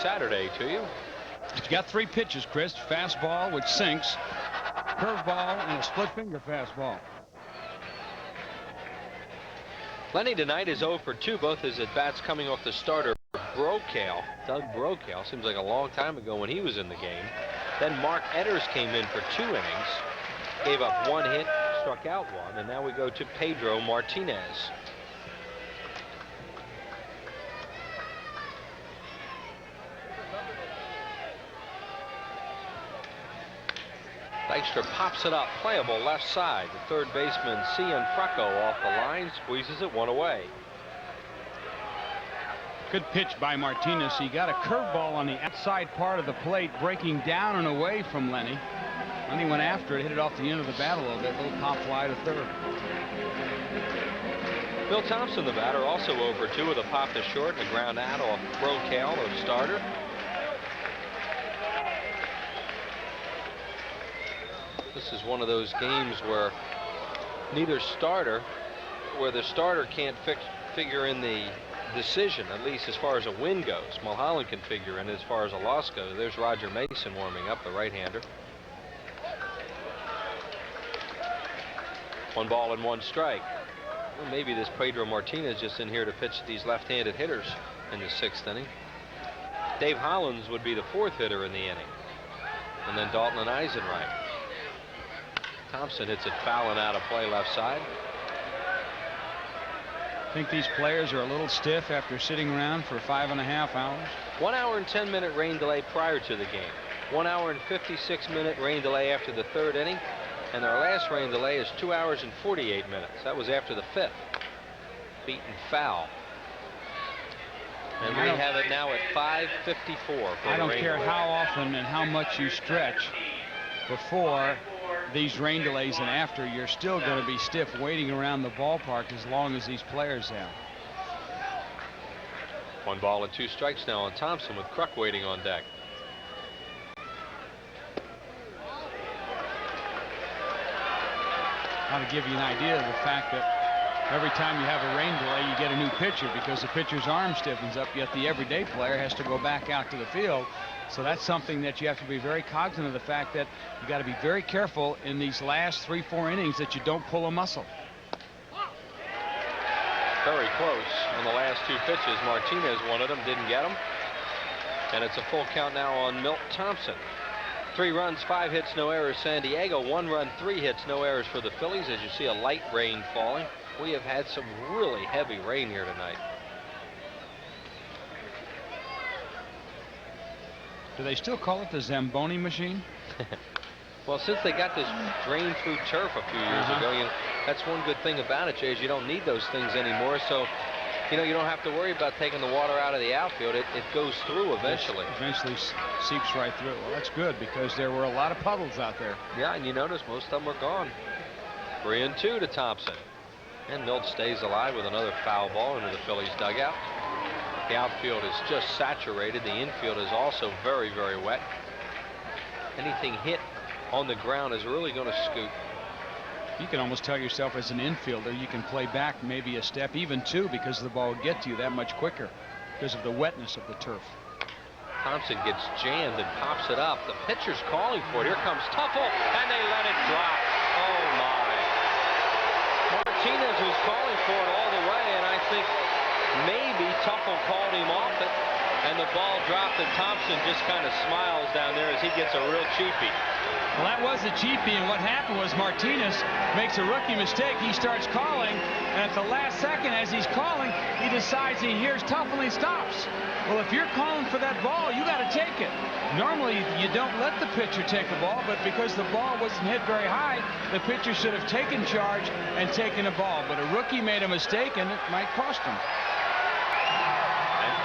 Saturday to you. He's got 3 pitches, Chris. Fastball, which sinks, curveball, and a split finger fastball. Lenny tonight is 0 for 2, both his at-bats coming off the starter, Brokaw. Doug Brokaw. Seems like a long time ago when he was in the game. Then Mark Edders came in for 2 innings, gave up 1 hit, struck out 1, and now we go to Pedro Martinez. Dykstra pops it up, playable left side. The third baseman, Cianfrocco, off the line, squeezes it 1 away. Good pitch by Martinez. He got a curveball on the outside part of the plate, breaking down and away from Lenny. Lenny went after it, hit it off the end of the bat a little bit. Little pop fly to third. Bill Thompson, the batter, also 0 for 2 with a pop to short and a ground out off Brokaw, the starter. This is one of those games where the starter can't figure in the decision, at least as far as a win goes. Mulholland can figure in as far as a loss goes. There's Roger Mason warming up, the right-hander. 1 ball and 1 strike. Well, maybe this Pedro Martinez just in here to pitch these left-handed hitters in the 6th inning. Dave Hollins would be the 4th hitter in the inning. And then Dalton and Eisenreich. Thompson hits it foul and out of play left side. I think these players are a little stiff after sitting around for 5.5 hours. 1 hour and 10-minute rain delay prior to the game. 1 hour and 56-minute rain delay after the 3rd inning. And their last rain delay is 2 hours and 48 minutes. That was after the 5th. Beaten foul. And we have it now at 5:54. I don't care how often and how much you stretch before these rain delays and after, you're still going to be stiff waiting around the ballpark as long as these players have. 1 ball and 2 strikes now on Thompson with Kruk waiting on deck. How to give you an idea of the fact that every time you have a rain delay, you get a new pitcher because the pitcher's arm stiffens up, yet the everyday player has to go back out to the field. So that's something that you have to be very cognizant of, the fact that you got to be very careful in these last 3-4 innings that you don't pull a muscle. Very close on the last 2 pitches. Martinez wanted them, didn't get them. And it's a full count now on Milt Thompson. 3 runs, 5 hits, no errors, San Diego. 1 run, 3 hits, no errors for the Phillies. As you see, a light rain falling. We have had some really heavy rain here tonight. Do they still call it the Zamboni machine? Well, since they got this drain-through turf a few years ago, that's one good thing about it, Jay, is you don't need those things anymore. So, you don't have to worry about taking the water out of the outfield. It goes through eventually. It eventually seeps right through. Well, that's good because there were a lot of puddles out there. Yeah, and you notice most of them are gone. 3-2 to Thompson. And Milt stays alive with another foul ball into the Phillies dugout. The outfield is just saturated. The infield is also very, very wet. Anything hit on the ground is really going to scoot. You can almost tell yourself as an infielder you can play back maybe a step, even 2, because the ball will get to you that much quicker because of the wetness of the turf. Thompson gets jammed and pops it up. The pitcher's calling for it. Here comes Tuffle, and they let it drop. Oh, my. Martinez was calling for it all the way, and I think maybe Tuffle called him off it, and the ball dropped, and Thompson just kind of smiles down there as he gets a real cheapie. Well, that was a cheapie, and what happened was Martinez makes a rookie mistake. He starts calling, and at the last second, as he's calling, he decides he hears Tuffle and he stops. Well, if you're calling for that ball, you got to take it. Normally, you don't let the pitcher take the ball, but because the ball wasn't hit very high, the pitcher should have taken charge and taken the ball. But a rookie made a mistake, and it might cost him.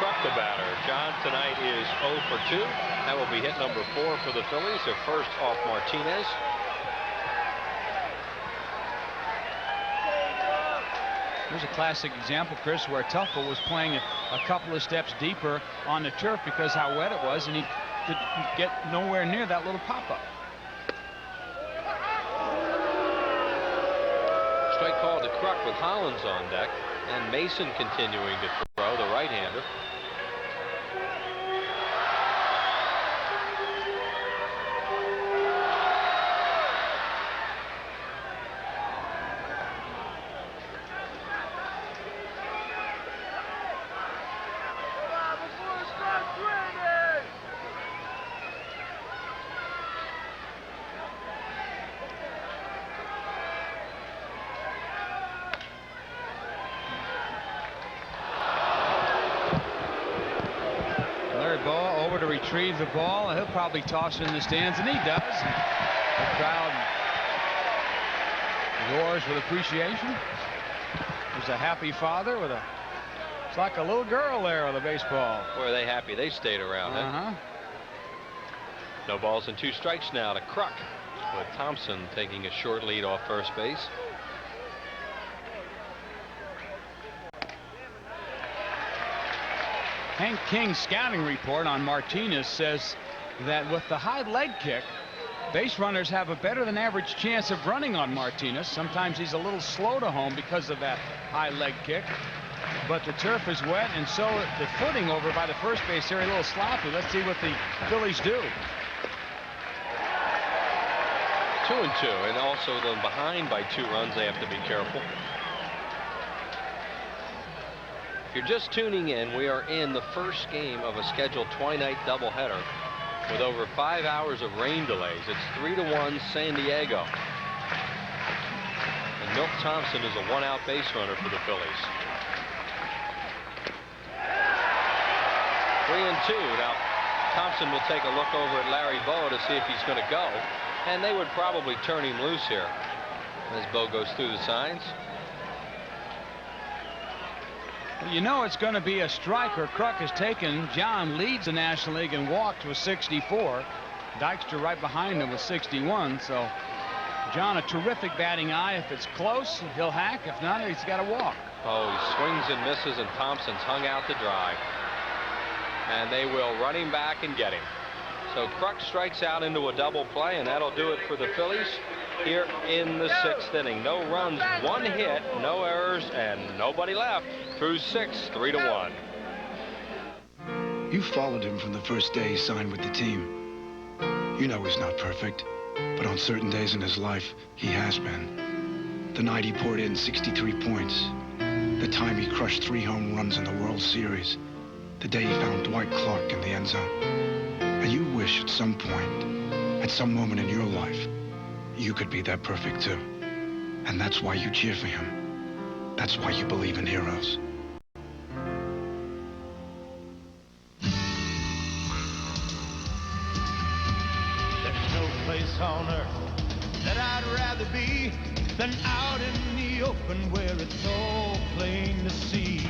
Kruk, the batter. John tonight is 0 for 2. That will be hit number 4 for the Phillies. Their first off Martinez. Here's a classic example, Chris, where Tuffle was playing a couple of steps deeper on the turf because how wet it was, and he could get nowhere near that little pop-up. Strike call to Kruk with Hollins on deck, and Mason continuing to throw, the right-hander. ball over to retrieve the ball. He'll probably toss it in the stands, and he does. The crowd roars with appreciation. There's a happy father with a, it's like a little girl there with a baseball. Boy, are they happy they stayed around. Huh? No balls and 2 strikes now to Kruk, with Thompson taking a short lead off first base. Hank King's scouting report on Martinez says that with the high leg kick, base runners have a better than average chance of running on Martinez. Sometimes he's a little slow to home because of that high leg kick. But the turf is wet, and so the footing over by the first base area a little sloppy. Let's see what the Phillies do. 2-2, and also them behind by 2 runs, they have to be careful. If you're just tuning in, we are in the first game of a scheduled twilight doubleheader with over 5 hours of rain delays. It's 3-1 San Diego. And Milt Thompson is a 1-out base runner for the Phillies. 3-2. Now, Thompson will take a look over at Larry Bowa to see if he's going to go. And they would probably turn him loose here as Bo goes through the signs. Well, you know it's going to be a striker. Kruk has taken. John leads the National League in walks with 64. Dykstra right behind him with 61. So John, a terrific batting eye. If it's close, he'll hack. If not, he's got to walk. Oh, he swings and misses, and Thompson's hung out to dry. And they will run him back and get him. So Kruk strikes out into a double play, and that'll do it for the Phillies here in the 6th inning. No runs, 1 hit, no errors, and nobody left through 6, 3-1. You followed him from the first day he signed with the team. You know he's not perfect, but on certain days in his life, he has been. The night he poured in 63 points, the time he crushed 3 home runs in the World Series, the day he found Dwight Clark in the end zone. And you wish at some point, at some moment in your life, you could be that perfect too. And that's why you cheer for him. That's why you believe in heroes. There's no place on earth that I'd rather be than out in the open where it's all plain to see.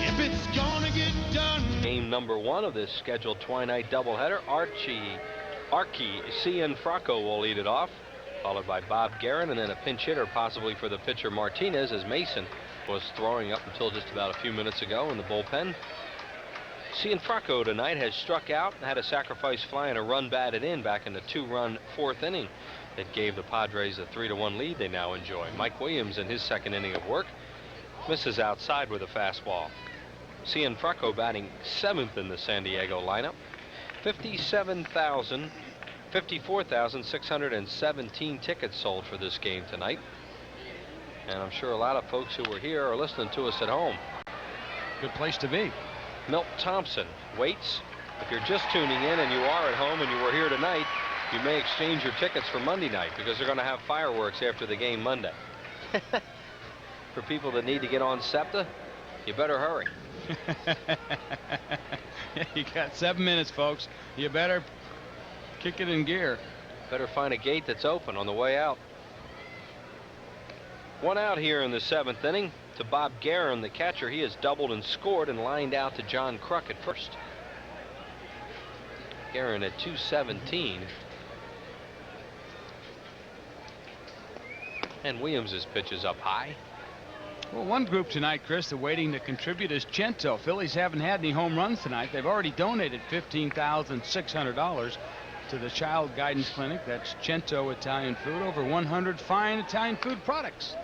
If it's gonna get done. Game number 1 of this scheduled twilight doubleheader. Archie Cianfrocco will lead it off, followed by Bob Guerin, and then a pinch hitter possibly for the pitcher Martinez, as Mason was throwing up until just about a few minutes ago in the bullpen. Cianfrocco tonight has struck out and had a sacrifice fly and a run batted in back in the 2-run 4th inning that gave the Padres a 3-1 lead they now enjoy. Mike Williams in his 2nd inning of work misses outside with a fastball. Cianfrocco batting 7th in the San Diego lineup. 54,617 tickets sold for this game tonight. And I'm sure a lot of folks who were here are listening to us at home. Good place to be. Milt Thompson waits. If you're just tuning in and you are at home and you were here tonight, you may exchange your tickets for Monday night because they're going to have fireworks after the game Monday. For people that need to get on SEPTA, you better hurry. You got 7 minutes, folks. You better kick it in gear. Better find a gate that's open on the way out. 1 out here in the 7th inning to Bob Guerin, the catcher. He has doubled and scored and lined out to John Kruk at first. Guerin at 217. And Williams' pitch is up high. Well, one group tonight, Chris, that waiting to contribute is Cento. Phillies haven't had any home runs tonight. They've already donated $15,600 to the Child Guidance Clinic. That's Cento Italian Food. Over 100 fine Italian food products.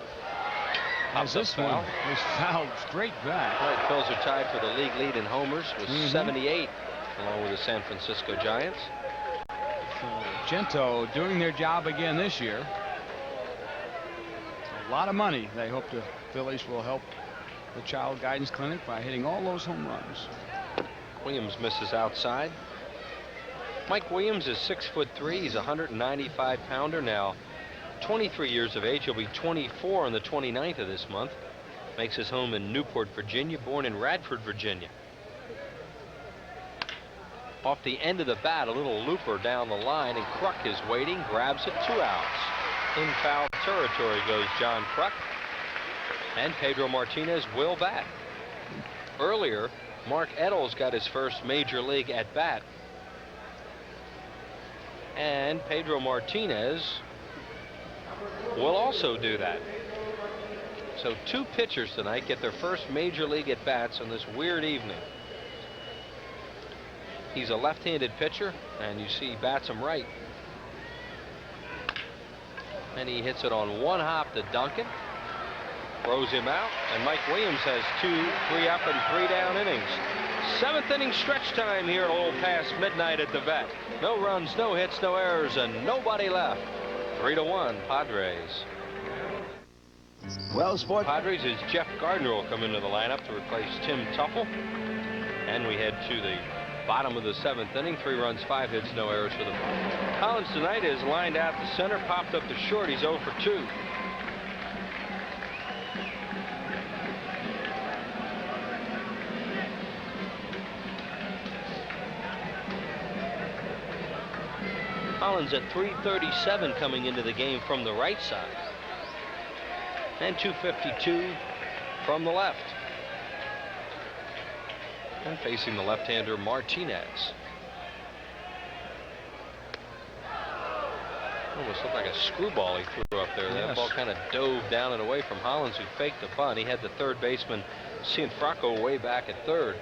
As this one is fouled straight back. Right, Phils are tied for the league lead in homers with 78, along with the San Francisco Giants. So Cento doing their job again this year. A lot of money. They hope the Phillies will help the Child Guidance Clinic by hitting all those home runs. Williams misses outside. Mike Williams is 6'3". He's a 195-pounder now. 23 years of age. He'll be 24 on the 29th of this month. Makes his home in Newport, Virginia, born in Radford, Virginia. Off the end of the bat, a little looper down the line, and Kruk is waiting, grabs it, 2 outs. In foul territory goes John Kruk, and Pedro Martinez will bat. Earlier, Mark Eddles got his first major league at bat, and Pedro Martinez will also do that. So 2 pitchers tonight get their first major league at bats on this weird evening. He's a left-handed pitcher, and you see he bats him right. And he hits it on 1 hop to Duncan. Throws him out, and Mike Williams has 2 3-up and 3-down innings. 7th inning stretch time here a little past midnight at the vet. No runs, no hits, no errors, and nobody left. 3-1 Padres. Well, sport. Padres is Jeff Gardner will come into the lineup to replace Tim Tuffle. And we head to the bottom of the 7th inning. 3 runs, 5 hits, no errors for the Collins tonight is lined out to center, popped up to short. He's 0 for 2. Collins at 337 coming into the game from the right side. And 252 from the left. And facing the left-hander Martinez. Almost looked like a screwball he threw up there. That ball kind of dove down and away from Hollins, who faked the bunt. He had the third baseman Cianfrocco way back at third.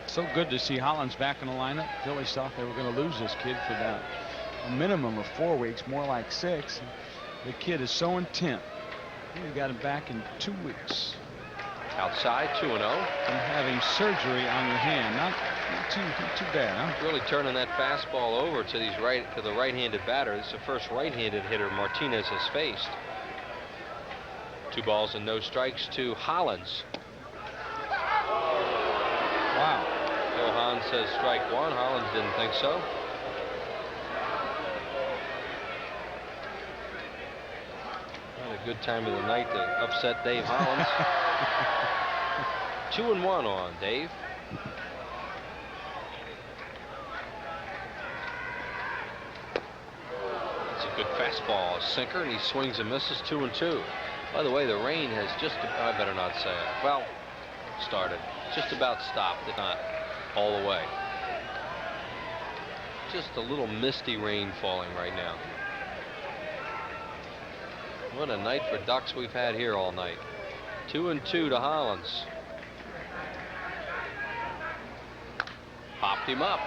So good to see Hollins back in the lineup. Phillies thought they were going to lose this kid for that a minimum of 4 weeks, more like 6. The kid is so intent. We got him back in 2 weeks. Outside, 2-0. And having surgery on your hand. Not too bad, huh? Really turning that fastball over to the right-handed batter. This is the first right-handed hitter Martinez has faced. 2 balls and no strikes to Hollins. Wow. Bill Hahn says strike 1. Hollins didn't think so. Not a good time of the night to upset Dave Hollins. 2-1 on Dave. It's a good fastball, a sinker, and he swings and misses. 2-2. By the way, the rain has just, I better not say it. Well, started. Just about stopped, if not all the way. Just a little misty rain falling right now. What a night for ducks we've had here all night. 2-2 to Hollins. Popped him up.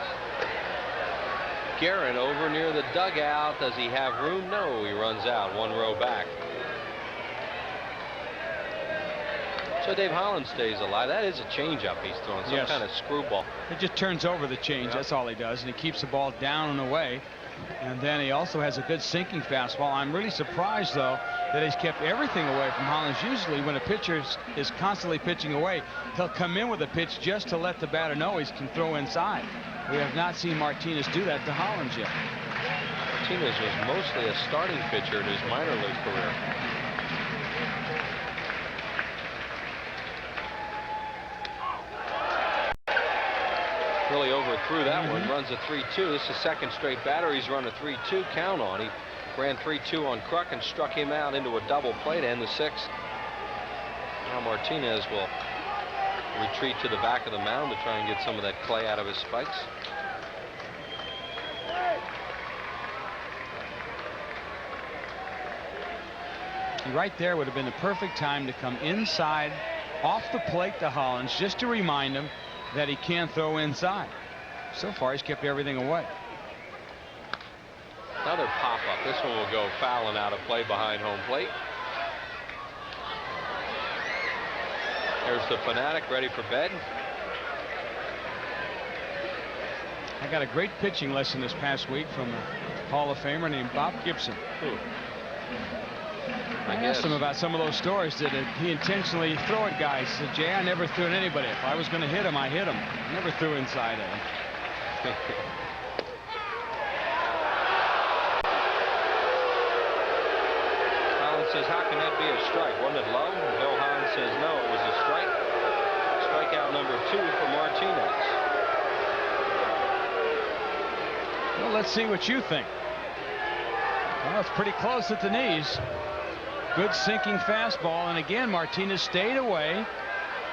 Guerin over near the dugout. Does he have room? No, he runs out 1 row back. So Dave Hollins stays alive. That is a changeup he's throwing, some kind of screwball. It just turns over the change. That's all he does, and he keeps the ball down and away. And then he also has a good sinking fastball. I'm really surprised, though, that he's kept everything away from Hollins. Usually when a pitcher is constantly pitching away, he'll come in with a pitch just to let the batter know he can throw inside. We have not seen Martinez do that to Hollins yet. Martinez was mostly a starting pitcher in his minor league career. Really overthrew that one. Runs a 3-2. This is the second straight batter he's run a 3-2 count on. He ran 3-2 on Kruk and struck him out into a double play to end the 6th. Now Martinez will retreat to the back of the mound to try and get some of that clay out of his spikes. Right there would have been the perfect time to come inside off the plate to Hollins, just to remind him that he can throw inside. So far he's kept everything away. Another pop-up. This one will go foul and out of play behind home plate. There's the Fanatic ready for bed. I got a great pitching lesson this past week from a Hall of Famer named Bob Gibson. I asked him about some of those stories. Did he intentionally throw at guys? He said, Jay, I never threw at anybody. If I was going to hit him, I hit him. I never threw inside at him. says, how can that be a strike? Wasn't it low? And Bill Hahn says, no, it was a strike. Strikeout number 2 for Martinez. Well, let's see what you think. Well, it's pretty close at the knees. Good sinking fastball, and again Martinez stayed away.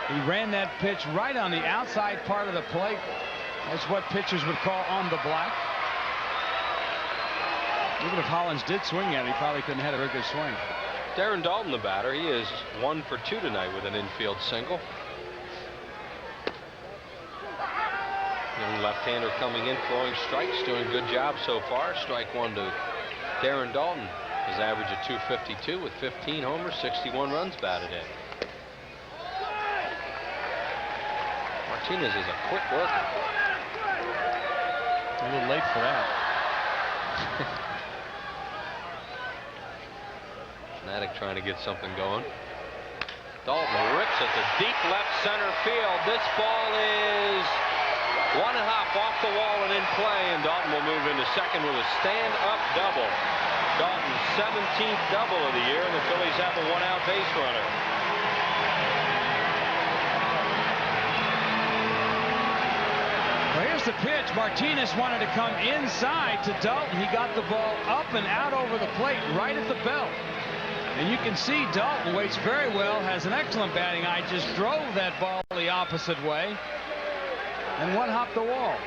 He ran that pitch right on the outside part of the plate. That's what pitchers would call on the black. Even if Hollins did swing at it, he probably couldn't have had a very good swing. Darren Daulton, the batter, he is 1 for 2 tonight with an infield single. Young left-hander coming in, throwing strikes, doing a good job so far. Strike 1 to Darren Daulton. His average of 252 with 15 homers, 61 runs batted in. Martinez is a quick worker. A little late for that. Fanatic trying to get something going. Daulton rips it to deep left center field. This ball is 1 hop off the wall and in play, and Daulton will move into second with a stand-up double. Daulton's 17th double of the year, and the Phillies have a 1-out base runner. Well, here's the pitch. Martinez wanted to come inside to Daulton. He got the ball up and out over the plate right at the belt. And you can see Daulton waits very well, has an excellent batting eye, just drove that ball the opposite way and 1-hopped the wall.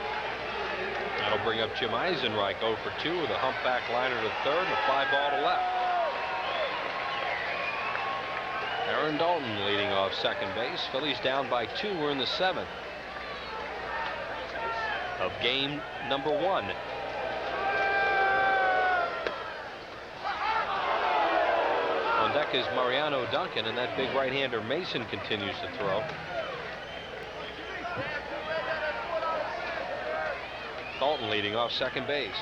That'll bring up Jim Eisenreich 0 for 2 with a humpback liner to third and a fly ball to left. Aaron Daulton leading off second base. Phillies down by 2. We're in the 7th of game number 1. On deck is Mariano Duncan, and that big right-hander Mason continues to throw. Daulton leading off second base.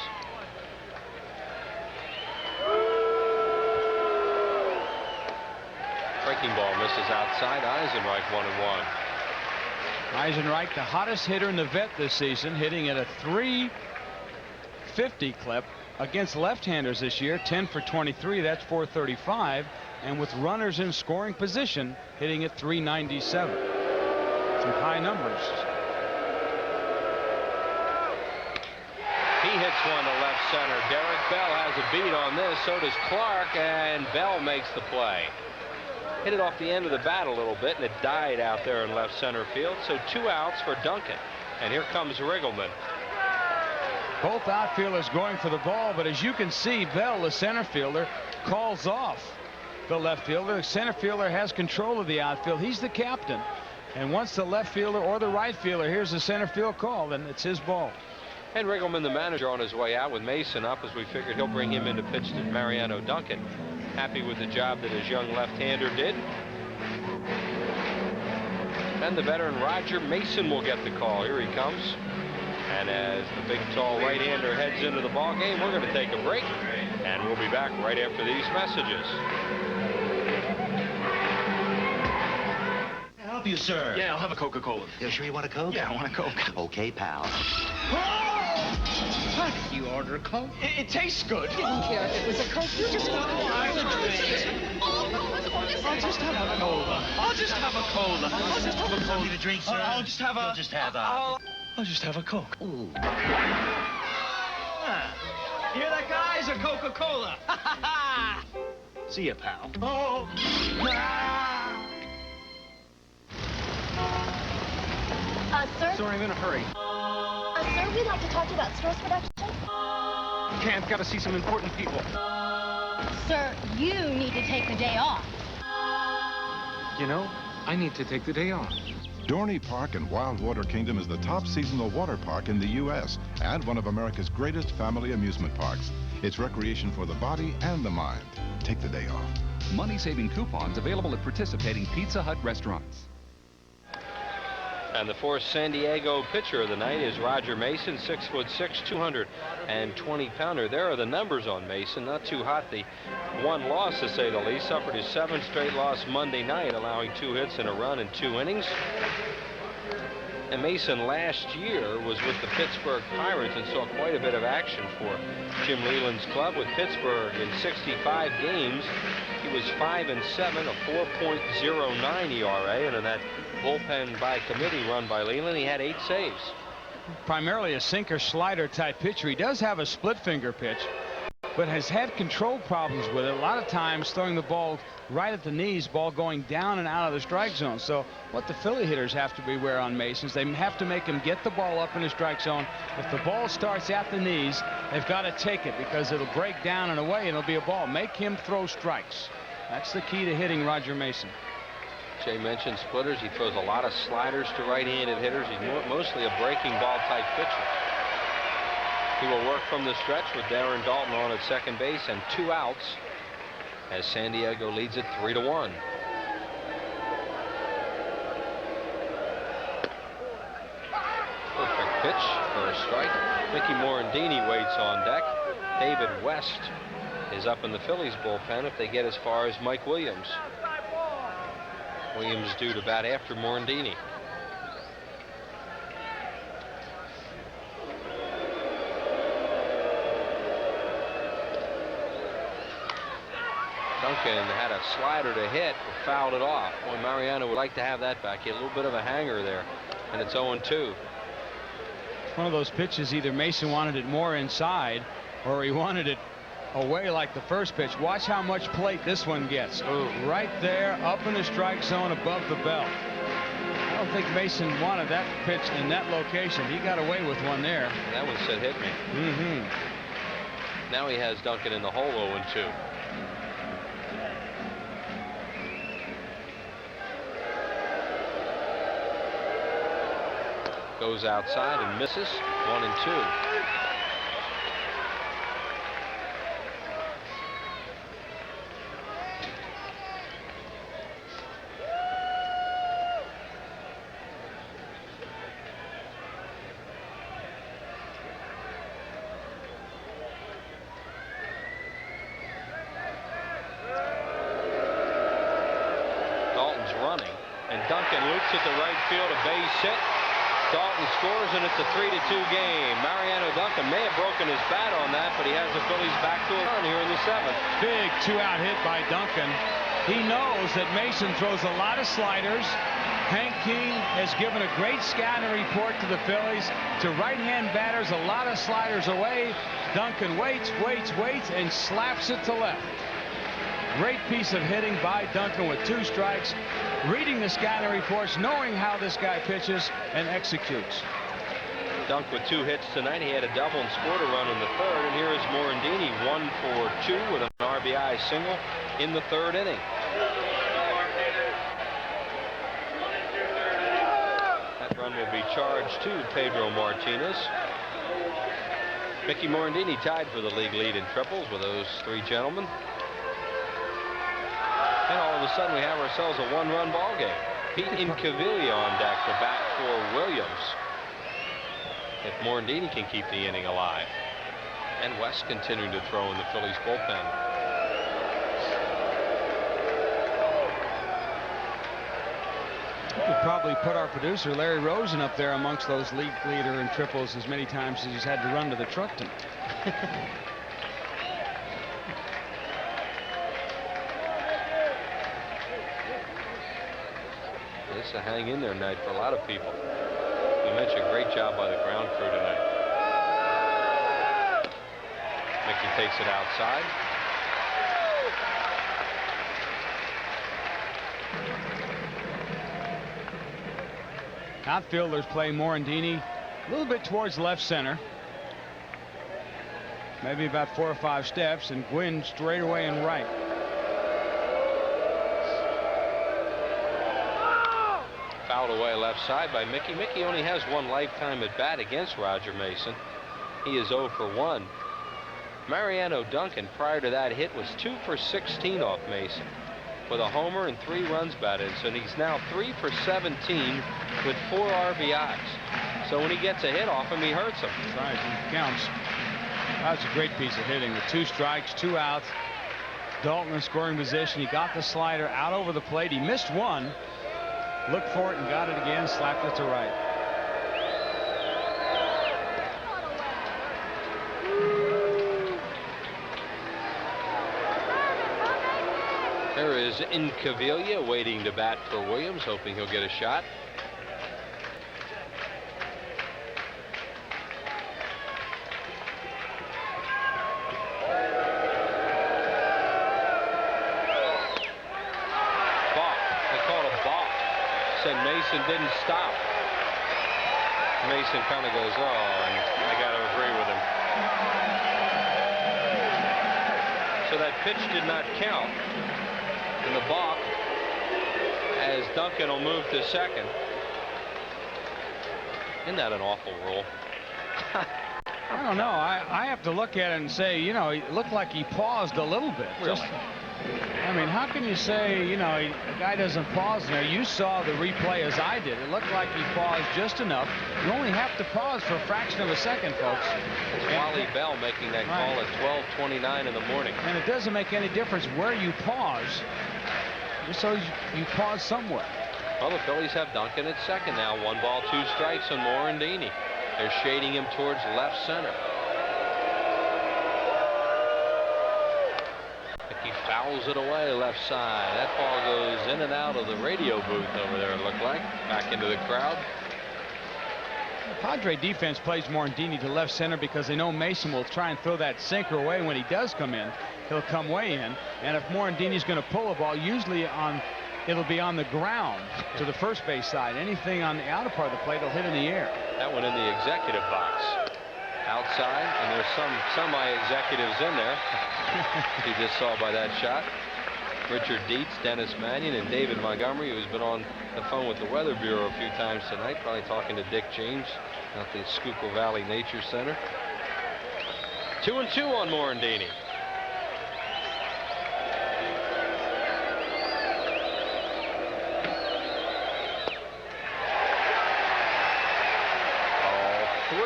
Breaking ball misses outside. Eisenreich 1-1. Eisenreich, the hottest hitter in the vet this season, hitting at a .350 clip against left-handers this year. 10 for 23. That's .435. And with runners in scoring position, hitting at .397. Some high numbers. He hits one to left center. Derek Bell has a beat on this. So does Clark, and Bell makes the play. Hit it off the end of the bat a little bit, and it died out there in left center field. So 2 outs for Duncan. And here comes Riggleman. Both outfielders going for the ball, but as you can see, Bell, the center fielder, calls off the left fielder. The center fielder has control of the outfield. He's the captain. And once the left fielder or the right fielder hears the center field call, then it's his ball. And Riggleman, the manager, on his way out with Mason up, as we figured he'll bring him in to pitch to Mariano Duncan. Happy with the job that his young left-hander did. And the veteran Roger Mason will get the call. Here he comes. And as the big, tall right-hander heads into the ball game, we're going to take a break, and we'll be back right after these messages. Can I help you, sir? Yeah, I'll have a Coca-Cola. You sure you want a Coke? Yeah, I want a Coke. Okay, pal. How did you order a Coke? It tastes good. I didn't care if it was a Coke. You just want to I'll just have a cola. I'll just have a cola. I'll just have a cola. Need a drink, sir? I'll just have a... You'll just have a... I'll just have a Coke. Ooh. Hear that, guys? A Coca-Cola. See ya, pal. Oh. Sir? Sorry, I'm in a hurry. Sir, we'd like to talk to you about stress reduction. Okay, I've got to see some important people. Sir, you need to take the day off. You know, I need to take the day off. Dorney Park in Wildwater Kingdom is the top seasonal water park in the U.S. and one of America's greatest family amusement parks. It's recreation for the body and the mind. Take the day off. Money-saving coupons available at participating Pizza Hut restaurants. And the fourth San Diego pitcher of the night is Roger Mason, 6'6", 220-pounder. There are the numbers on Mason. Not too hot. The one loss, to say the least. Suffered his 7th straight loss Monday night, allowing 2 hits and a run in 2 innings. And Mason last year was with the Pittsburgh Pirates and saw quite a bit of action for Jim Leland's club with Pittsburgh. In 65 games, he was 5-7, a 4.09 ERA, and in that bullpen by committee run by Leland, he had 8 saves. Primarily a sinker slider type pitcher. He does have a split finger pitch, but has had control problems with it. A lot of times throwing the ball right at the knees, ball going down and out of the strike zone. So what the Philly hitters have to beware on Mason is they have to make him get the ball up in the strike zone. If the ball starts at the knees, they've got to take it because it'll break down and away and it'll be a ball. Make him throw strikes. That's the key to hitting Roger Mason. Jay mentioned splitters. He throws a lot of sliders to right-handed hitters. He's mostly a breaking ball type pitcher. He will work from the stretch with Darren Dalton on at second base and 2 outs as San Diego leads it 3-1. Perfect pitch for a strike. Mickey Morandini waits on deck. David West is up in the Phillies bullpen if they get as far as Mike Williams. Williams due to bat after Morandini. Duncan had a slider to hit, but fouled it off. Boy, Mariano would like to have that back. He had a little bit of a hanger there, and it's 0-2. One of those pitches, either Mason wanted it more inside or he wanted it away like the first pitch. Watch how much plate this one gets. Ooh, right there, up in the strike zone above the belt. I don't think Mason wanted that pitch in that location. He got away with one there. That one said hit me. Now he has Duncan in the hole 0-2. Goes outside and misses. 1-2. Dalton's running, and Duncan loops at the right field, a base hit. Dalton scores, and it's a 3-2 game. Mariano Duncan may have broken his bat on that, but he has the Phillies back to a run here in the 7th. Big 2-out hit by Duncan. He knows that Mason throws a lot of sliders. Hank King has given a great scouting report to the Phillies. To right-hand batters, a lot of sliders away. Duncan waits, and slaps it to left. Great piece of hitting by Duncan with 2 strikes. Reading the scouting reports, knowing how this guy pitches and executes. Dunk with 2 hits tonight. He had a double and scored a run in the 3rd. And here is Morandini, 1 for 2 with an RBI single in the 3rd inning. That run will be charged to Pedro Martinez. Mickey Morandini tied for the league lead in triples with those 3 gentlemen. And all of a sudden we have ourselves a 1-run ball game. Pete Incaviglia on deck to bat for Williams. If Morandini can keep the inning alive. And West continuing to throw in the Phillies bullpen. We could probably put our producer Larry Rosen up there amongst those league leader in triples as many times as he's had to run to the truck to. It's a hang in there night for a lot of people. We mentioned great job by the ground crew tonight. Mickey takes it outside. Outfielders play Morandini a little bit towards left center. Maybe about 4 or 5 steps, and Gwynn straight away and right. Fouled away left side by Mickey. Mickey only has 1 lifetime at bat against Roger Mason. He is 0 for 1. Mariano Duncan, prior to that hit, was 2 for 16 off Mason with a homer and 3 runs batted. So he's now 3 for 17 with 4 RBIs. So when he gets a hit off him, he hurts him. Right, he counts. That's a great piece of hitting with 2 strikes, 2 outs. Dalton in scoring position. He got the slider out over the plate. He missed one. Looked for it and got it again. Slapped it to right. There is Incaviglia waiting to bat for Williams, hoping he'll get a shot. Balk. They called a balk. Said Mason didn't stop. Mason kind of goes, oh, and I got to agree with him. So that pitch did not count. And the balk, as Duncan will move to second. Isn't that an awful rule? I don't know. I have to look at it and say, you know, it looked like he paused a little bit. Really? I mean, how can you say, you know, a guy doesn't pause there? You saw the replay as I did. It looked like he paused just enough. You only have to pause for a fraction of a second, folks. It's Wally Bell making that call at 12:29 in the morning. And it doesn't make any difference where you pause, just so you pause somewhere. Well, the Phillies have Duncan at second now. 1 ball, 2 strikes on Morandini. They're shading him towards left center. He fouls it away left side. That ball goes in and out of the radio booth over there, it looked like. Back into the crowd. The Padre defense plays Morandini to left center because they know Mason will try and throw that sinker away when he does come in. He'll come way in. And if Morandini's going to pull a ball, usually it'll be on the ground to the first base side. Anything on the outer part of the plate will hit in the air. That one in the executive box. Outside, and there's some semi-executives in there. You just saw by that shot. Richard Dietz, Dennis Mannion, and David Montgomery, who's been on the phone with the Weather Bureau a few times tonight, probably talking to Dick James at the Schuylkill Valley Nature Center. 2-2 on Morandini.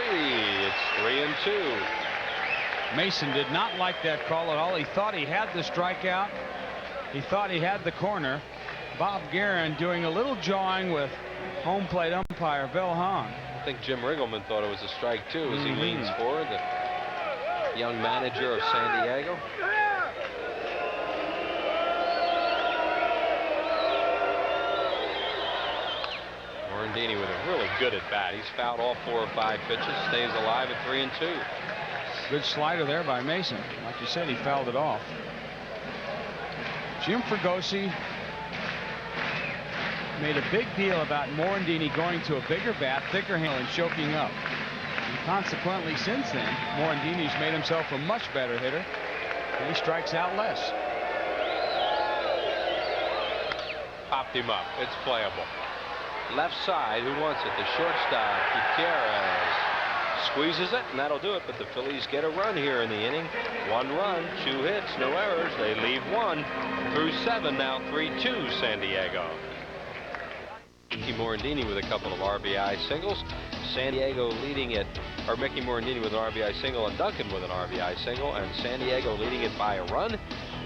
It's 3-2. Mason did not like that call at all. He thought he had the strikeout. He thought he had the corner. Bob Guerin doing a little jawing with home plate umpire Bill Hahn. I think Jim Riggleman thought it was a strike too as he leans forward. The young manager of San Diego. Morandini with a really good at bat. He's fouled all 4 or 5 pitches, stays alive at 3-2. Good slider there by Mason. Like you said, he fouled it off. Jim Fregosi made a big deal about Morandini going to a bigger bat, thicker handle, and choking up. And consequently, since then, Morandini's made himself a much better hitter, and he strikes out less. Popped him up. It's playable. Left side, who wants it? The shortstop, Gutierrez. Squeezes it, and that'll do it. But the Phillies get a run here in the inning. 1 run, 2 hits, no errors. They leave 1 through 7. Now 3-2 San Diego. Mickey Morandini with a couple of RBI singles. San Diego leading it, or Mickey Morandini with an RBI single and Duncan with an RBI single, and San Diego leading it by a run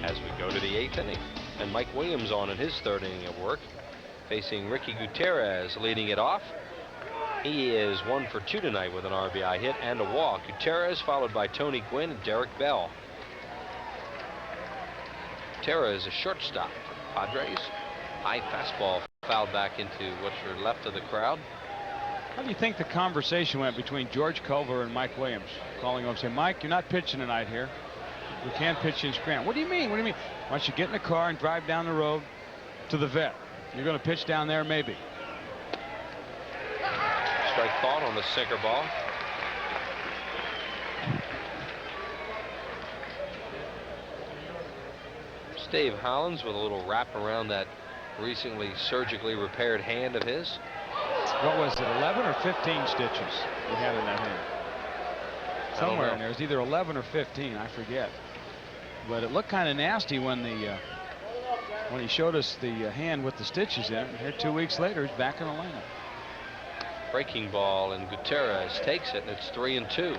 as we go to the 8th inning. And Mike Williams on in his 3rd inning of work, facing Ricky Gutierrez leading it off. He is 1 for 2 tonight with an RBI hit and a walk. Gutierrez followed by Tony Gwynn and Derek Bell. Gutierrez is a shortstop for the Padres. High fastball fouled back into what's left of the crowd. How do you think the conversation went between George Culver and Mike Williams? Calling him, saying, Mike, you're not pitching tonight here. We can't pitch in Scranton. What do you mean? What do you mean? Why don't you get in the car and drive down the road to the vet? You're going to pitch down there, maybe. Strike thought on the sinker ball. Dave Hollins with a little wrap around that recently surgically repaired hand of his. What was it, 11 or 15 stitches he had in that hand? Somewhere in there. It was either 11 or 15, I forget. But it looked kind of nasty when he showed us the hand with the stitches in it. And here 2 weeks later, he's back in the lineup. Breaking ball, and Gutierrez takes it, and it's 3-2.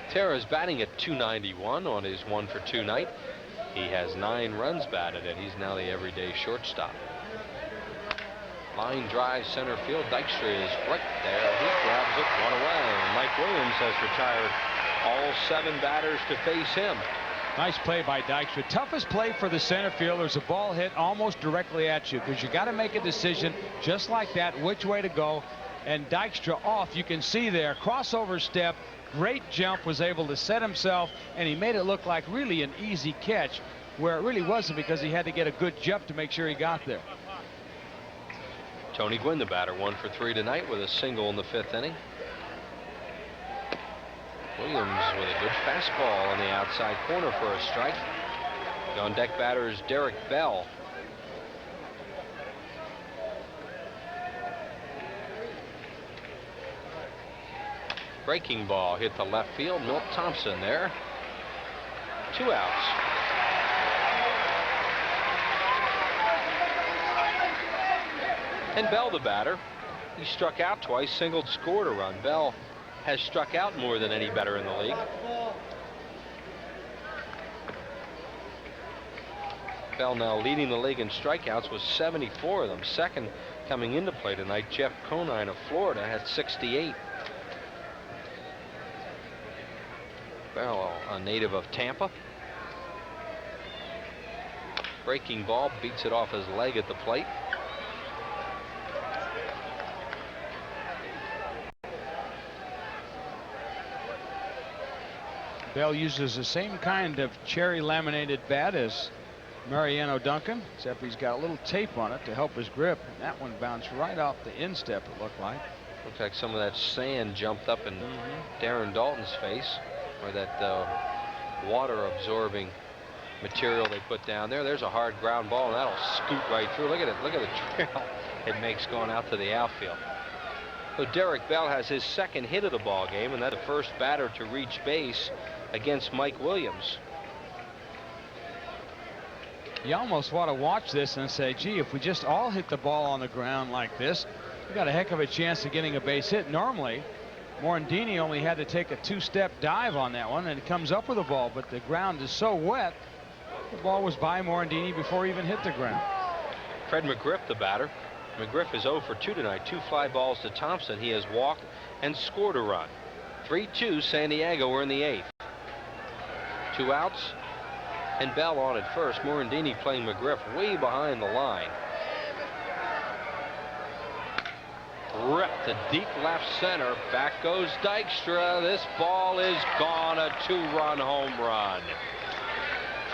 Gutierrez batting at .291 on his 1 for 2 night. He has 9 runs batted, and he's now the everyday shortstop. Line drive center field. Dykstra is right there. He grabs it 1 away. And Mike Williams has retired all 7 batters to face him. Nice play by Dykstra. Toughest play for the center fielder is a ball hit almost directly at you, because you got to make a decision just like that, which way to go. And Dykstra off, you can see there, crossover step, great jump, was able to set himself, and he made it look like really an easy catch, where it really wasn't, because he had to get a good jump to make sure he got there. Tony Gwynn, the batter, 1 for 3 tonight with a single in the 5th inning. Williams with a good fastball on the outside corner for a strike. The on deck batter is Derek Bell. Breaking ball hit the left field. Milt Thompson there. 2 outs. And Bell, the batter, he struck out twice, singled, scored a run. Bell has struck out more than any batter in the league. Bell now leading the league in strikeouts with 74 of them. Second coming into play tonight, Jeff Conine of Florida had 68. Bell, a native of Tampa. Breaking ball, beats it off his leg at the plate. Bell uses the same kind of cherry laminated bat as Mariano Duncan, except he's got a little tape on it to help his grip. And that one bounced right off the instep, it looked like. Looks like some of that sand jumped up in Darren Dalton's face, or that water absorbing material they put down there. There's a hard ground ball, and that'll scoot right through. Look at it. Look at the trail it makes going out to the outfield. So Derek Bell has his second hit of the ball game, and that's the first batter to reach base against Mike Williams. You almost want to watch this and say, gee, if we just all hit the ball on the ground like this, we got a heck of a chance of getting a base hit. Normally, Morandini only had to take a 2-step dive on that one, and it comes up with the ball, but the ground is so wet, the ball was by Morandini before he even hit the ground. Fred McGriff, the batter. McGriff is 0 for 2 tonight. 2 fly balls to Thompson. He has walked and scored a run. 3-2 San Diego. We're in the 8th. 2 outs and Bell on at first. Morandini playing McGriff way behind the line. Ripped to deep left center. Back goes Dykstra. This ball is gone. A 2-run home run.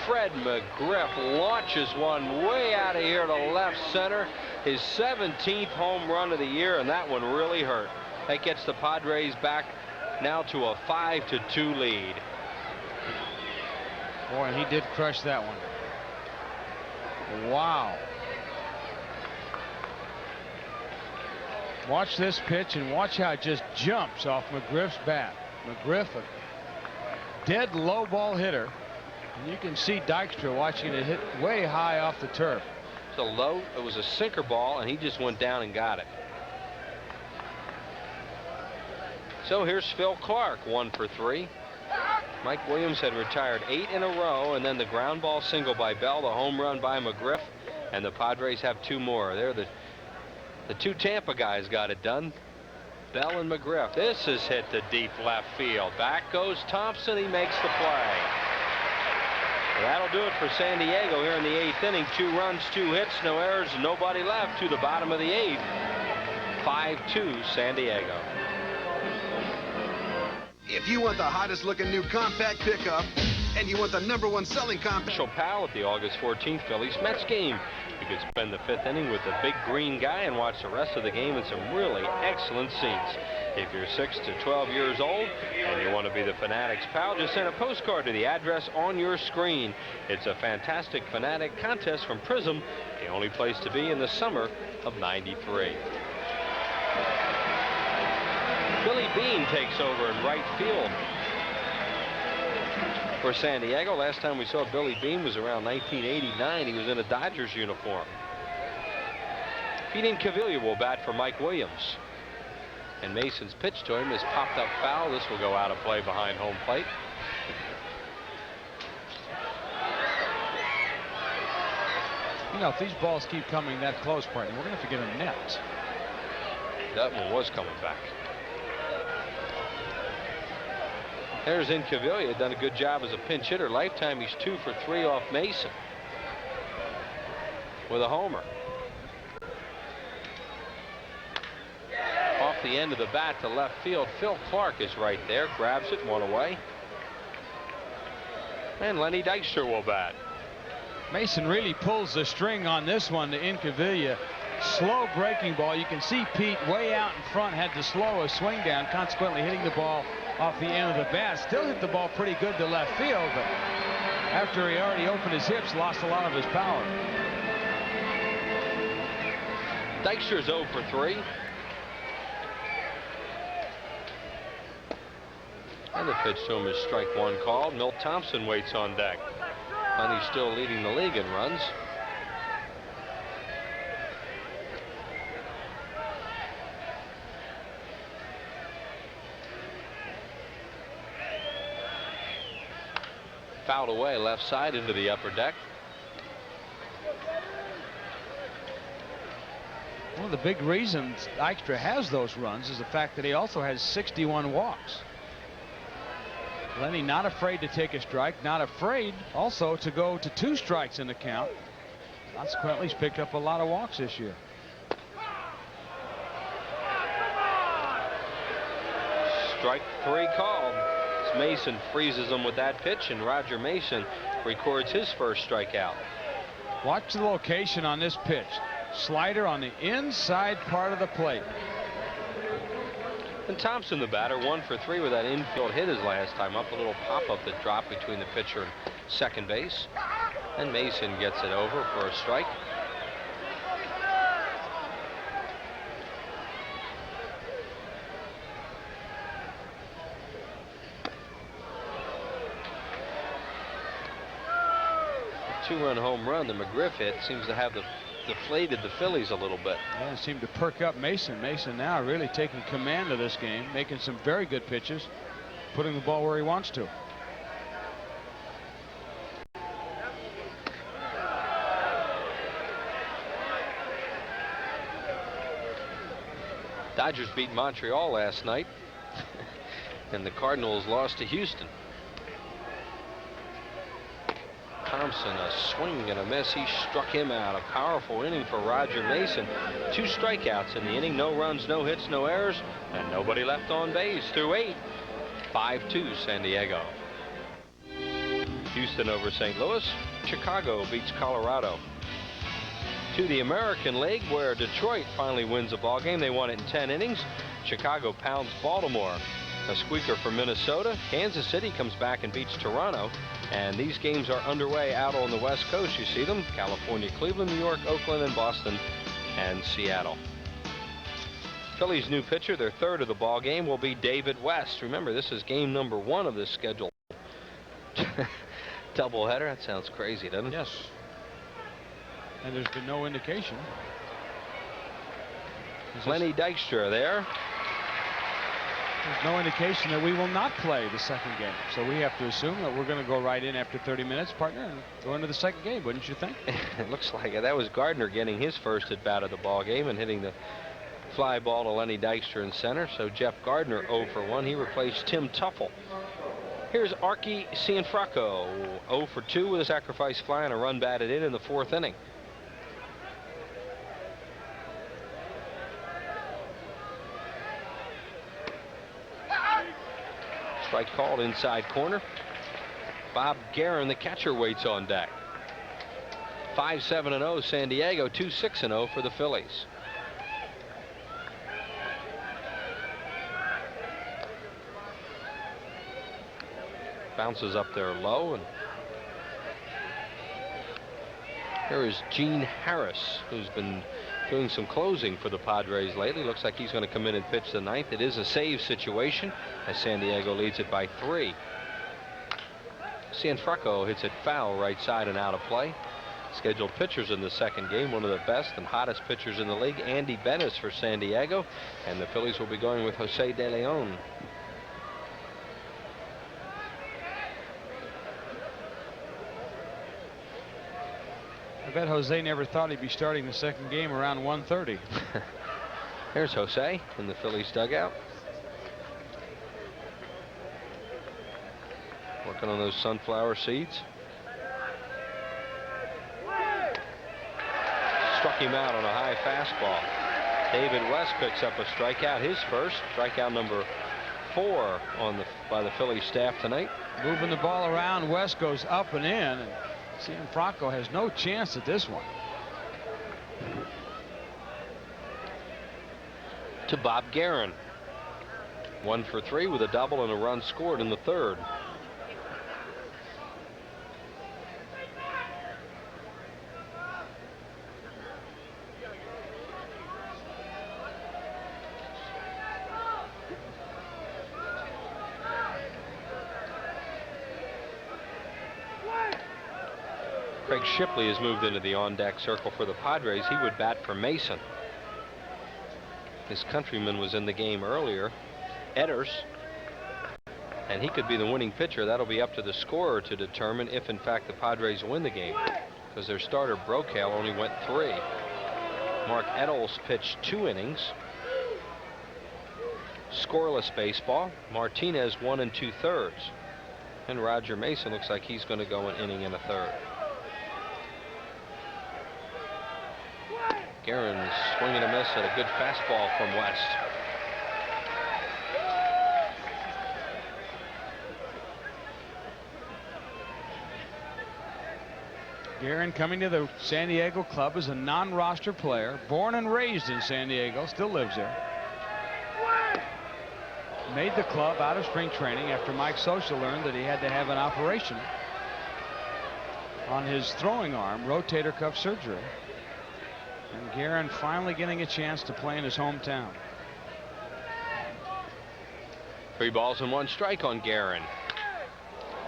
Fred McGriff launches one way out of here to left center. His 17th home run of the year, and that one really hurt. That gets the Padres back now to a 5-2 lead. Boy, and he did crush that one. Wow. Watch this pitch and watch how it just jumps off McGriff's bat. McGriff, a dead low ball hitter. And you can see Dykstra watching it hit way high off the turf. So low, it was a sinker ball, and he just went down and got it. So here's Phil Clark, 1 for 3. Mike Williams had retired 8 in a row, and then the ground ball single by Bell, the home run by McGriff, and the Padres have 2 more. They're the 2 Tampa guys got it done. Bell and McGriff. This is hit to deep left field. Back goes Thompson. He makes the play. That'll do it for San Diego here in the 8th inning. 2 runs, 2 hits, no errors, nobody left to the bottom of the 8th. 5-2 San Diego. If you want the hottest looking new compact pickup and you want the #1 selling compact. Special pal at the August 14th Phillies Mets game. You could spend the 5th inning with the big green guy and watch the rest of the game in some really excellent seats. If you're 6 to 12 years old and you want to be the Fanatics pal, just send a postcard to the address on your screen. It's a fantastic Fanatic contest from Prism, the only place to be in the summer of '93. Billy Beane takes over in right field for San Diego. Last time we saw Billy Beane was around 1989. He was in a Dodgers uniform. Pete Incaviglia will bat for Mike Williams. And Mason's pitch to him is popped up foul. This will go out of play behind home plate. You know, if these balls keep coming that close, partner, we're going to have to get a net. That one was coming back. There's Incaviglia, done a good job as a pinch hitter. Lifetime, he's 2 for 3 off Mason with a homer. Off the end of the bat to left field, Phil Clark is right there, grabs it, 1 away. And Lenny Dykstra will bat. Mason really pulls the string on this one to Incaviglia. Slow breaking ball. You can see Pete way out in front had to slow a swing down, consequently hitting the ball off the end of the bat. Still hit the ball pretty good to left field, but after he already opened his hips, lost a lot of his power. Dykstra's 0 for 3. And the pitch to him is strike 1 called. Milt Thompson waits on deck. And he's still leading the league in runs. Fouled away left side into the upper deck. One of the big reasons Dykstra has those runs is the fact that he also has 61 walks. Lenny not afraid to take a strike, not afraid also to go to 2 strikes in the count. Consequently, he's picked up a lot of walks this year. Strike 3 called. Mason freezes him with that pitch, and Roger Mason records his first strikeout. Watch the location on this pitch. Slider on the inside part of the plate. And Thompson, the batter, 1 for 3 with that infield hit his last time up. A little pop-up that dropped between the pitcher and second base. And Mason gets it over for a strike. A 2-run home run, the McGriff hit, seems to have deflated the Phillies a little bit. Yeah, it seemed to perk up Mason. Mason now really taking command of this game, making some very good pitches, putting the ball where he wants to. Dodgers beat Montreal last night, and the Cardinals lost to Houston. Thompson, a swing and a miss. He struck him out. A powerful inning for Roger Mason. 2 strikeouts in the inning. No runs, no hits, no errors, and nobody left on base through 8. 5-2 San Diego. Houston over St. Louis. Chicago beats Colorado. To the American League, where Detroit finally wins a ball game. They won it in 10 innings. Chicago pounds Baltimore. A squeaker for Minnesota. Kansas City comes back and beats Toronto. And these games are underway out on the West Coast. You see them: California, Cleveland, New York, Oakland, and Boston, and Seattle. Phillies' new pitcher, their 3rd of the ball game, will be David West. Remember, this is game number 1 of this schedule. Doubleheader. That sounds crazy, doesn't it? Yes. And there's been no indication. Lenny Dykstra there. There's no indication that we will not play the second game. So we have to assume that we're going to go right in after 30 minutes, partner, and go into the second game, wouldn't you think? It looks like it. That was Gardner getting his first at bat of the ball game and hitting the fly ball to Lenny Dykstra in center. So Jeff Gardner 0 for 1. He replaced Tim Tuffle. Here's Archie Cianfrocco, 0 for 2 with a sacrifice fly and a run batted in the 4th inning. Strike called inside corner. Bob Guerin, the catcher, waits on deck. 5-7-0 San Diego, 2-6-0 for the Phillies. Bounces up there low, and here is Gene Harris, who's been doing some closing for the Padres lately. Looks like he's going to come in and pitch the 9th. It is a save situation as San Diego leads it by 3. Cianfrocco hits it foul right side and out of play. Scheduled pitchers in the second game, one of the best and hottest pitchers in the league, Andy Benes for San Diego, and the Phillies will be going with Jose De Leon. I bet Jose never thought he'd be starting the second game around 1:30. There's Jose in the Phillies dugout. working on those sunflower seeds. Struck him out on a high fastball. David West picks up a strikeout, his first strikeout, number 4 by the Phillies staff tonight. Moving the ball around, West goes up and in, and Cianfrocco has no chance at this one. To Bob Guerin. 1 for 3 with a double and a run scored in the third. Craig Shipley has moved into the on-deck circle for the Padres. He would bat for Mason. His countryman was in the game earlier, Edders, and he could be the winning pitcher. That'll be up to the scorer to determine if, in fact, the Padres win the game, because their starter, Brocail, only went 3. Mark Eddles pitched 2 innings. Scoreless baseball. Martinez 1 2/3. And Roger Mason looks like he's going to go an inning and a third. Guerin's swinging a miss at a good fastball from West. Guerin coming to the San Diego club as a non-roster player, born and raised in San Diego, still lives there. Made the club out of spring training after Mike Sosa learned that he had to have an operation on his throwing arm, rotator cuff surgery. And Guerin finally getting a chance to play in his hometown. 3 balls and 1 strike on Guerin.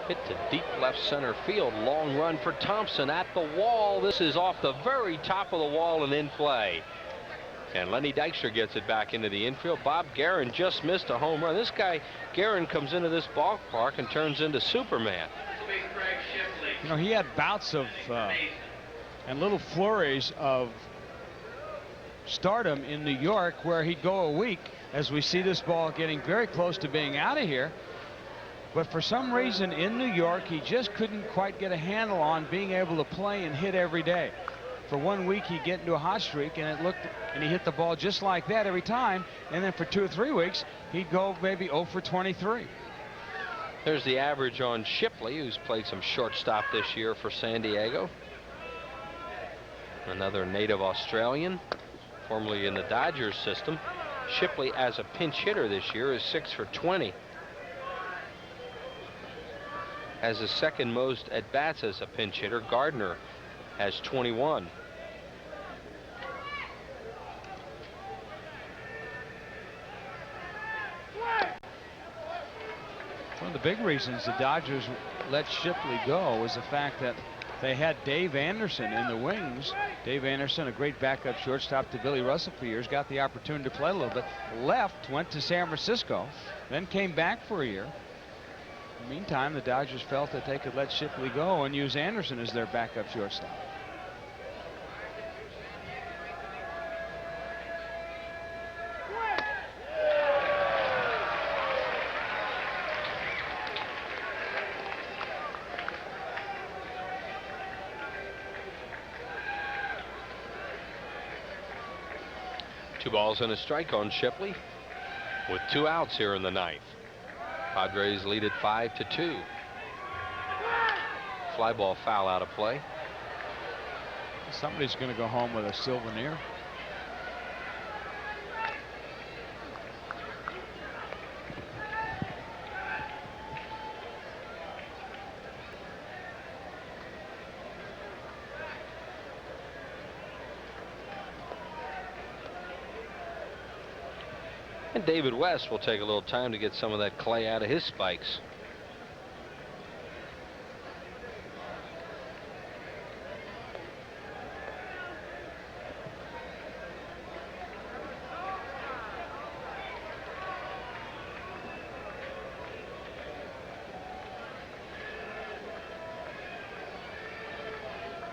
Hit to deep left center field. Long run for Thompson at the wall. This is off the very top of the wall and in play. And Lenny Dykstra gets it back into the infield. Bob Guerin just missed a home run. This guy, Guerin, comes into this ballpark and turns into Superman. You know, he had bouts of and little flurries of stardom in New York where he'd go a week, as we see this ball getting very close to being out of here. But for some reason in New York, he just couldn't quite get a handle on being able to play and hit every day. For 1 week, he'd get into a hot streak, and he hit the ball just like that every time. And then for 2 or 3 weeks, he'd go maybe 0 for 23. There's the average on Shipley, who's played some shortstop this year for San Diego. Another native Australian, formerly in the Dodgers system. Shipley, as a pinch hitter this year, is 6 for 20. Has the second most at bats as a pinch hitter. Gardner has 21. One of the big reasons the Dodgers let Shipley go was the fact that they had Dave Anderson in the wings. Dave Anderson, a great backup shortstop to Billy Russell for years, got the opportunity to play a little bit. Left, went to San Francisco, then came back for a year. In the meantime, the Dodgers felt that they could let Shipley go and use Anderson as their backup shortstop. Two balls and a strike on Shipley with 2 outs here in the 9th. Padres lead it 5-2. Fly ball foul out of play. Somebody's going to go home with a souvenir. And David West will take a little time to get some of that clay out of his spikes.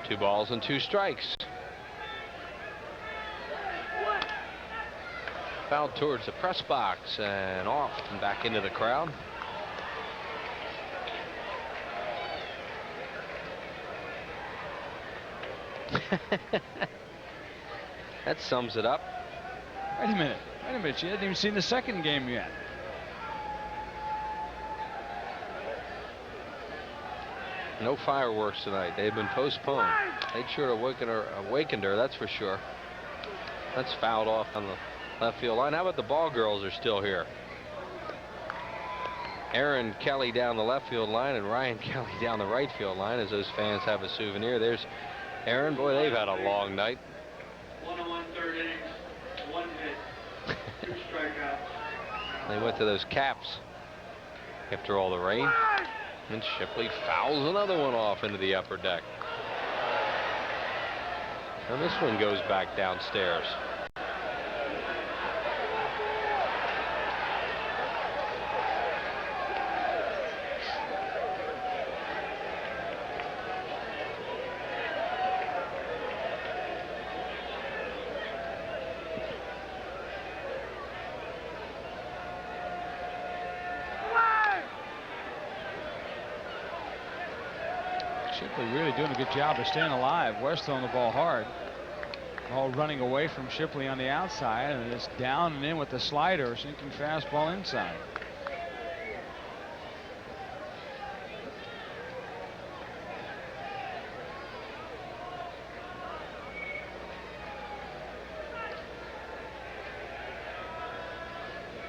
Two balls and 2 strikes. Fouled towards the press box and off and back into the crowd. That sums it up. Wait a minute. Wait a minute. She hasn't even seen the second game yet. No fireworks tonight. They've been postponed. They'd sure awakened her, that's for sure. That's fouled off on the left field line. How about the ball girls are still here? Aaron Kelly down the left field line and Ryan Kelly down the right field line as those fans have a souvenir. There's Aaron. Boy, they've had a long night. 1 1/3 innings, 1 hit, 2 strikeouts. They went to those caps after all the rain. And Shipley fouls another one off into the upper deck. And this one goes back downstairs. Shipley really doing a good job of staying alive. West throwing the ball hard. Ball running away from Shipley on the outside, and it's down and in with the slider, sinking fastball inside.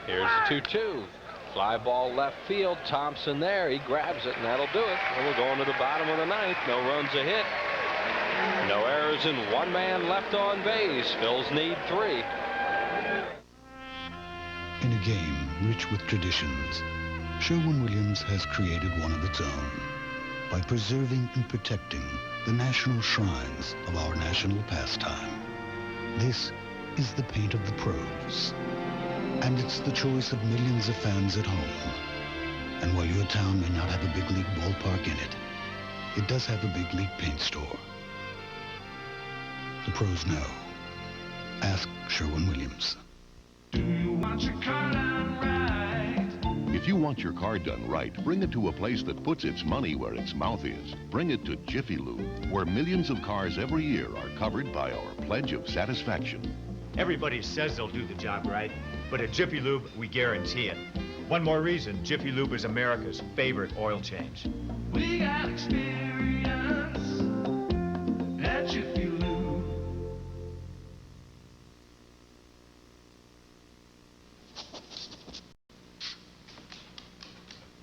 Here's the 2-2. Fly ball left field. Thompson there. He grabs it, and that'll do it. And we're going to the bottom of the ninth. No runs a hit. No errors and 1 man left on base. Phil's need 3. In a game rich with traditions, Sherwin-Williams has created one of its own by preserving and protecting the national shrines of our national pastime. This is the paint of the pros. And it's the choice of millions of fans at home. And while your town may not have a big league ballpark in it, it does have a big league paint store. The pros know. Ask Sherwin-Williams. Do you want your car done right? If you want your car done right, bring it to a place that puts its money where its mouth is. Bring it to Jiffy Lube, where millions of cars every year are covered by our pledge of satisfaction. Everybody says they'll do the job right, but at Jiffy Lube, we guarantee it. One more reason, Jiffy Lube is America's favorite oil change. We got experience at Jiffy Lube.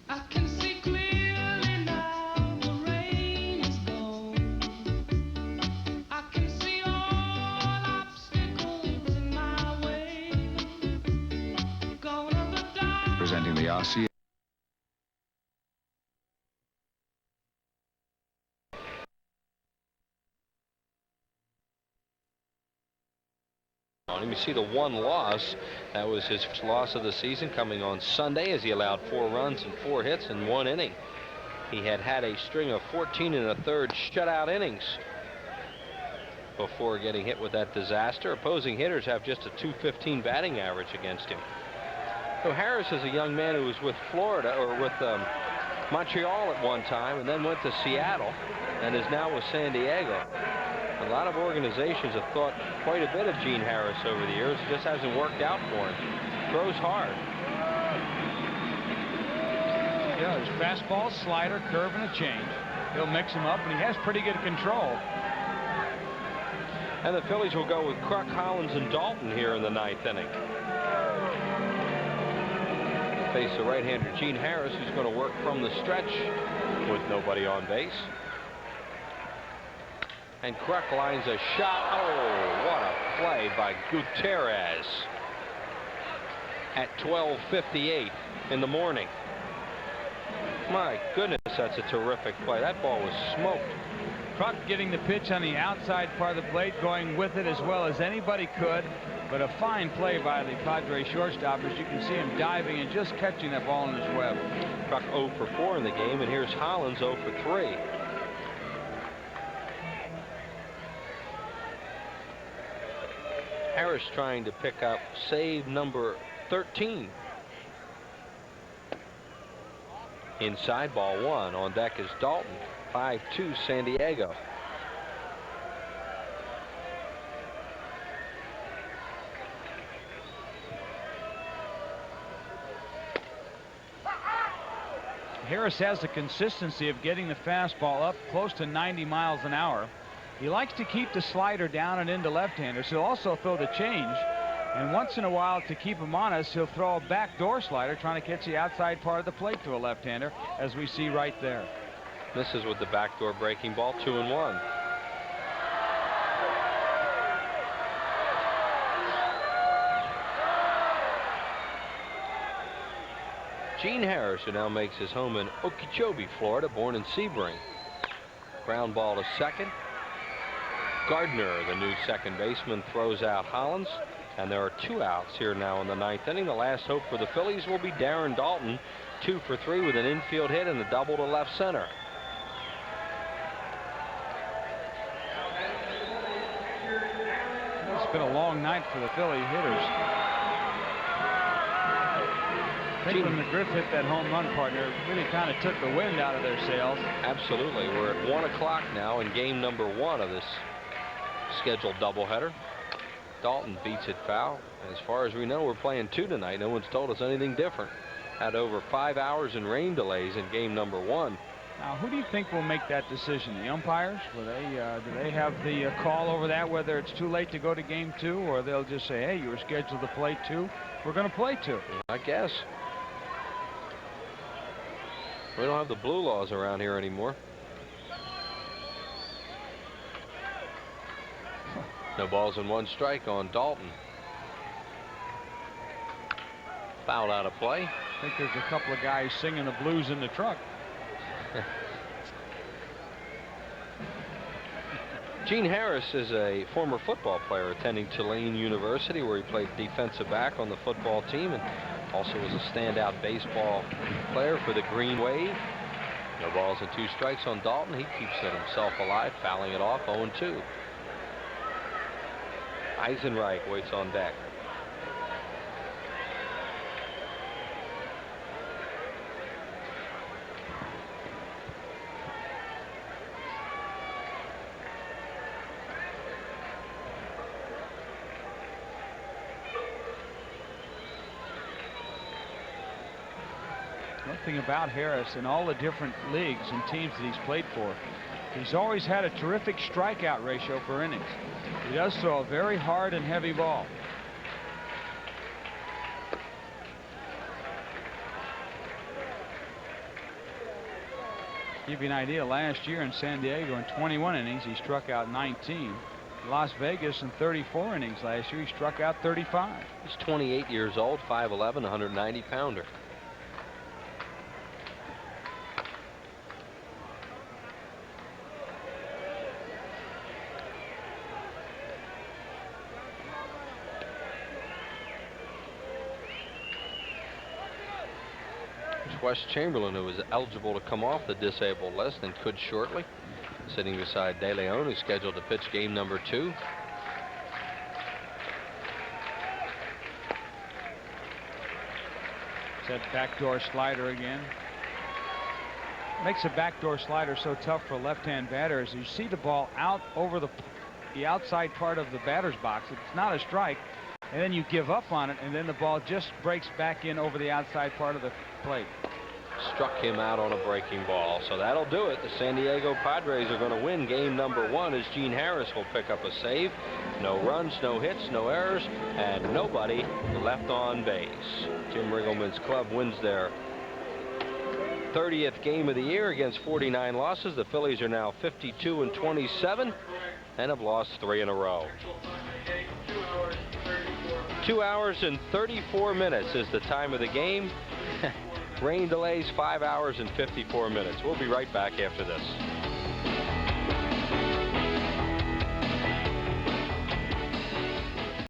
I can see clearly now the rain is gone. I can see all obstacles in my way. Gonna the dark. Presenting the RCA. Let me see the 1 loss. That was his first loss of the season, coming on Sunday as he allowed 4 runs and 4 hits in 1 inning. He had had a string of 14 1/3 shutout innings before getting hit with that disaster. Opposing hitters have just a .215 batting average against him. So Harris is a young man who was with Florida, or with Montreal at one time, and then went to Seattle and is now with San Diego. A lot of organizations have thought quite a bit of Gene Harris over the years. It just hasn't worked out for him. Throws hard. Yeah, there's fastball, slider, curve, and a change. He'll mix them up, and he has pretty good control. And the Phillies will go with Kruk, Hollins, and Dalton here in the 9th inning. Face the right-hander Gene Harris, who's going to work from the stretch with nobody on base. And Kruk lines a shot. Oh, what a play by Gutierrez at 12:58 in the morning. My goodness, that's a terrific play. That ball was smoked. Kruk getting the pitch on the outside part of the plate, going with it as well as anybody could. But a fine play by the Padres shortstop, as you can see him diving and just catching that ball in his web. Kruk 0 for 4 in the game, and here's Hollins 0 for 3. Harris trying to pick up save number 13. Inside, ball 1. On deck is Dalton. 5-2 San Diego. Harris has the consistency of getting the fastball up close to 90 miles an hour. He likes to keep the slider down and into left-handers. He'll also throw the change. And once in a while, to keep him honest, he'll throw a backdoor slider trying to catch the outside part of the plate to a left-hander, as we see right there. Misses with the backdoor breaking ball, 2-1. Gene Harris, who now makes his home in Okeechobee, Florida, born in Sebring. Ground ball to second. Gardner, the new second baseman, throws out Hollins. And there are 2 outs here now in the 9th inning. The last hope for the Phillies will be Darren Dalton, 2 for 3 with an infield hit and a double to left center. It's been a long night for the Philly hitters. I think when McGriff hit that home run, partner, it really kind of took the wind out of their sails. Absolutely. We're at 1 o'clock now in game number 1 of this scheduled doubleheader. Dalton beats it foul. As far as we know, we're playing 2 tonight. No one's told us anything different. Had over 5 hours in rain delays in game number 1. Now, who do you think will make that decision? The umpires? Will they, do they have the call over that, whether it's too late to go to game 2, or they'll just say, hey, you were scheduled to play 2. We're going to play 2. I guess. We don't have the blue laws around here anymore. No balls and 1 strike on Dalton. Fouled out of play. I think there's a couple of guys singing the blues in the truck. Gene Harris is a former football player attending Tulane University, where he played defensive back on the football team and also was a standout baseball player for the Green Wave. No balls and 2 strikes on Dalton. He keeps it himself alive, fouling it off, 0-2. Eisenreich waits on deck. One thing about Harris in all the different leagues and teams that he's played for, he's always had a terrific strikeout ratio per innings. He does throw a very hard and heavy ball. To give you an idea, last year in San Diego in 21 innings, he struck out 19. Las Vegas in 34 innings last year, he struck out 35. He's 28 years old, 5'11", 190-pounder. Wes Chamberlain, who is eligible to come off the disabled list and could shortly, sitting beside De Leon, who's scheduled to pitch game number 2. That backdoor slider again. Makes a backdoor slider so tough for left-hand batters. You see the ball out over the outside part of the batter's box. It's not a strike, and then you give up on it, and then the ball just breaks back in over the outside part of the plate. Struck him out on a breaking ball, so that'll do it. The San Diego Padres are going to win game number 1 as Gene Harris will pick up a save. No runs, no hits, no errors, and nobody left on base. Jim Riggleman's club wins their 30th game of the year against 49 losses. The Phillies are now 52-27 and have lost 3 in a row. 2 hours and 34 minutes is the time of the game. Rain delays 5 hours and 54 minutes. We'll be right back after this.